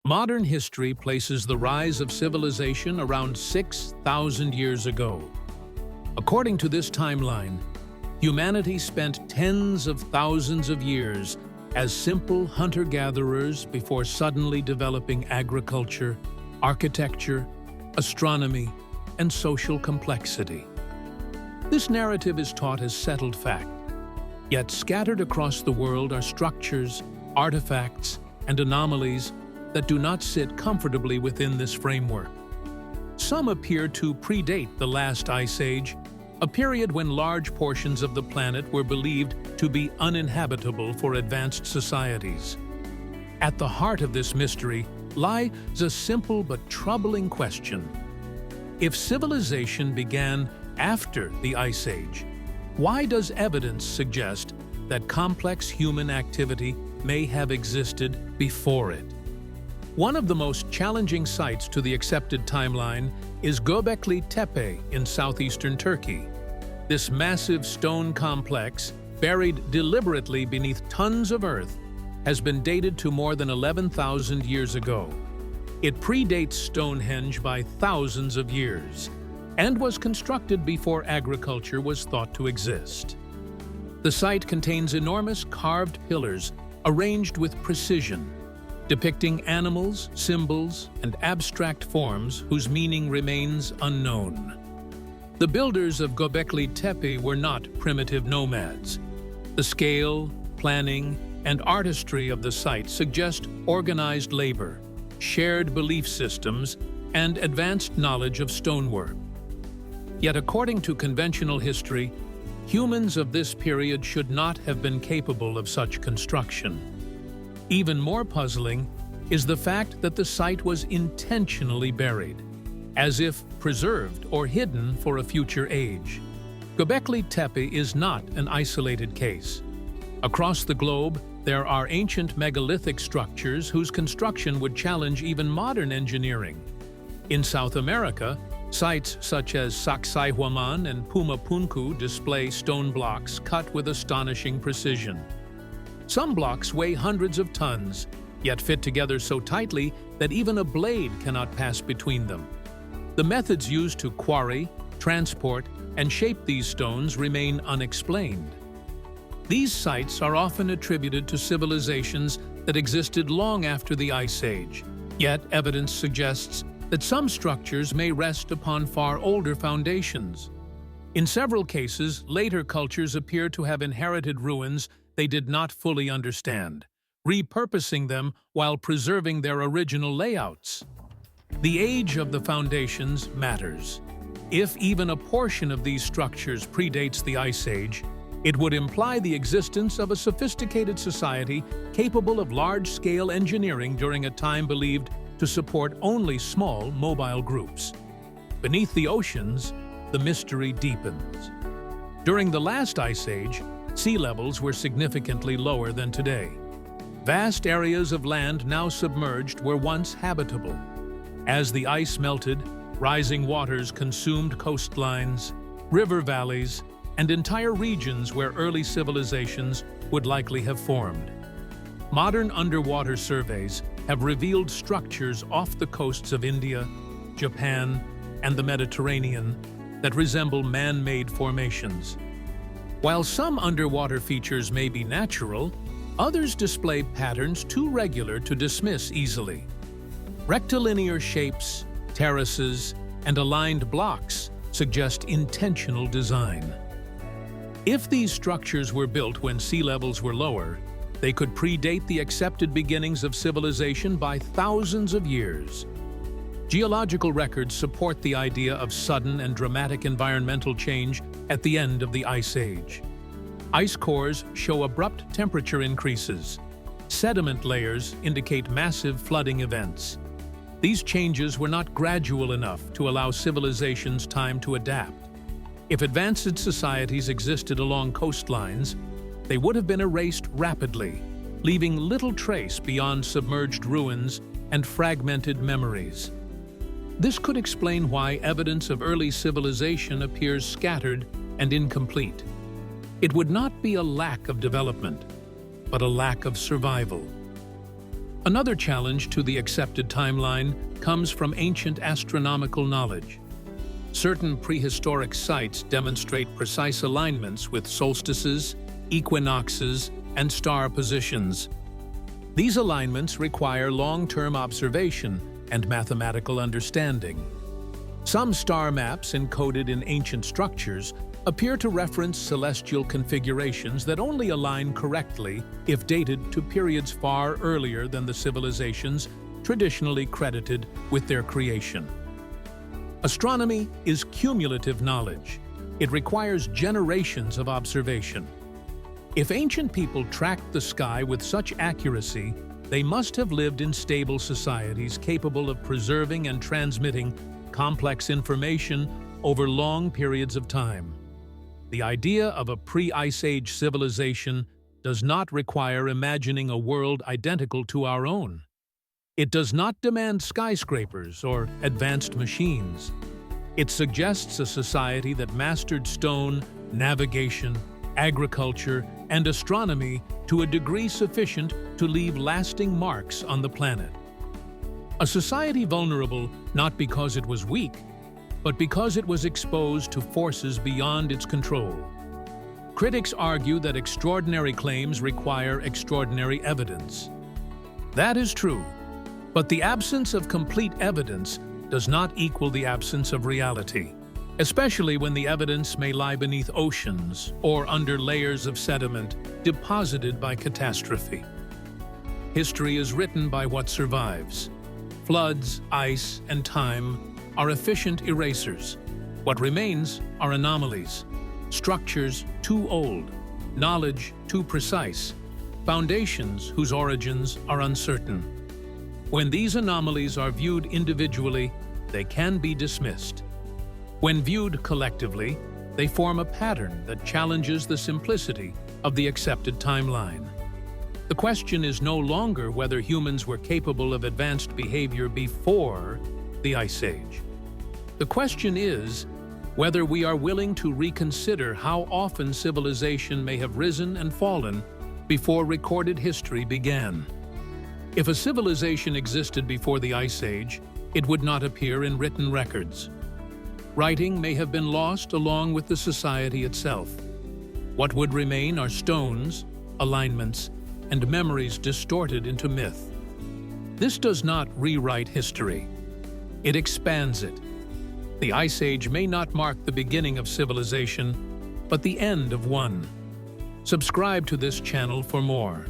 Modern history places the rise of civilization around 6,000 years ago. According to this timeline, humanity spent tens of thousands of years as simple hunter-gatherers before suddenly developing agriculture, architecture, astronomy, and social complexity. This narrative is taught as settled fact, yet scattered across the world are structures, artifacts, and anomalies that do not sit comfortably within this framework. Some appear to predate the last ice age, a period when large portions of the planet were believed to be uninhabitable for advanced societies. At the heart of this mystery lies a simple but troubling question. If civilization began after the Ice Age, why does evidence suggest that complex human activity may have existed before it? One of the most challenging sites to the accepted timeline is Gobekli Tepe in southeastern Turkey. This massive stone complex, buried deliberately beneath tons of earth, has been dated to more than 11,000 years ago. It predates Stonehenge by thousands of years and was constructed before agriculture was thought to exist. The site contains enormous carved pillars arranged with precision, depicting animals, symbols, and abstract forms whose meaning remains unknown. The builders of Gobekli Tepe were not primitive nomads. The scale, planning, and artistry of the site suggest organized labor, shared belief systems, and advanced knowledge of stonework. Yet according to conventional history, humans of this period should not have been capable of such construction. Even more puzzling is the fact that the site was intentionally buried, as if preserved or hidden for a future age. Gobekli Tepe is not an isolated case. Across the globe, there are ancient megalithic structures whose construction would challenge even modern engineering. In South America, sites such as Sacsayhuaman and Pumapunku display stone blocks cut with astonishing precision. Some blocks weigh hundreds of tons, yet fit together so tightly that even a blade cannot pass between them. The methods used to quarry, transport, and shape these stones remain unexplained. These sites are often attributed to civilizations that existed long after the Ice Age, yet evidence suggests that some structures may rest upon far older foundations. In several cases, later cultures appear to have inherited ruins they did not fully understand, repurposing them while preserving their original layouts. The age of the foundations matters. If even a portion of these structures predates the Ice Age, it would imply the existence of a sophisticated society capable of large-scale engineering during a time believed to support only small, mobile groups. Beneath the oceans, the mystery deepens. During the last Ice Age, sea levels were significantly lower than today. Vast areas of land now submerged were once habitable. As the ice melted, rising waters consumed coastlines, river valleys, and entire regions where early civilizations would likely have formed. Modern underwater surveys have revealed structures off the coasts of India, Japan, and the Mediterranean that resemble man-made formations. While some underwater features may be natural, others display patterns too regular to dismiss easily. Rectilinear shapes, terraces, and aligned blocks suggest intentional design. If these structures were built when sea levels were lower, they could predate the accepted beginnings of civilization by thousands of years. Geological records support the idea of sudden and dramatic environmental change at the end of the Ice Age. Ice cores show abrupt temperature increases. Sediment layers indicate massive flooding events. These changes were not gradual enough to allow civilizations time to adapt. If advanced societies existed along coastlines, they would have been erased rapidly, leaving little trace beyond submerged ruins and fragmented memories. This could explain why evidence of early civilization appears scattered and incomplete. It would not be a lack of development, but a lack of survival. Another challenge to the accepted timeline comes from ancient astronomical knowledge. Certain prehistoric sites demonstrate precise alignments with solstices, equinoxes, and star positions. These alignments require long-term observation and mathematical understanding. Some star maps encoded in ancient structures appear to reference celestial configurations that only align correctly if dated to periods far earlier than the civilizations traditionally credited with their creation. Astronomy is cumulative knowledge. It requires generations of observation. If ancient people tracked the sky with such accuracy, they must have lived in stable societies capable of preserving and transmitting complex information over long periods of time. The idea of a pre-Ice Age civilization does not require imagining a world identical to our own. It does not demand skyscrapers or advanced machines. It suggests a society that mastered stone, navigation, agriculture, and astronomy to a degree sufficient to leave lasting marks on the planet. A society vulnerable not because it was weak, but because it was exposed to forces beyond its control. Critics argue that extraordinary claims require extraordinary evidence. That is true, but the absence of complete evidence does not equal the absence of reality, especially when the evidence may lie beneath oceans or under layers of sediment deposited by catastrophe. History is written by what survives. Floods, ice, and time are efficient erasers. What remains are anomalies, structures too old, knowledge too precise, foundations whose origins are uncertain. When these anomalies are viewed individually, they can be dismissed. When viewed collectively, they form a pattern that challenges the simplicity of the accepted timeline. The question is no longer whether humans were capable of advanced behavior before the Ice Age. The question is whether we are willing to reconsider how often civilization may have risen and fallen before recorded history began. If a civilization existed before the Ice Age, it would not appear in written records. Writing may have been lost along with the society itself. What would remain are stones, alignments, and memories distorted into myth. This does not rewrite history. It expands it. The Ice Age may not mark the beginning of civilization, but the end of one. Subscribe to this channel for more.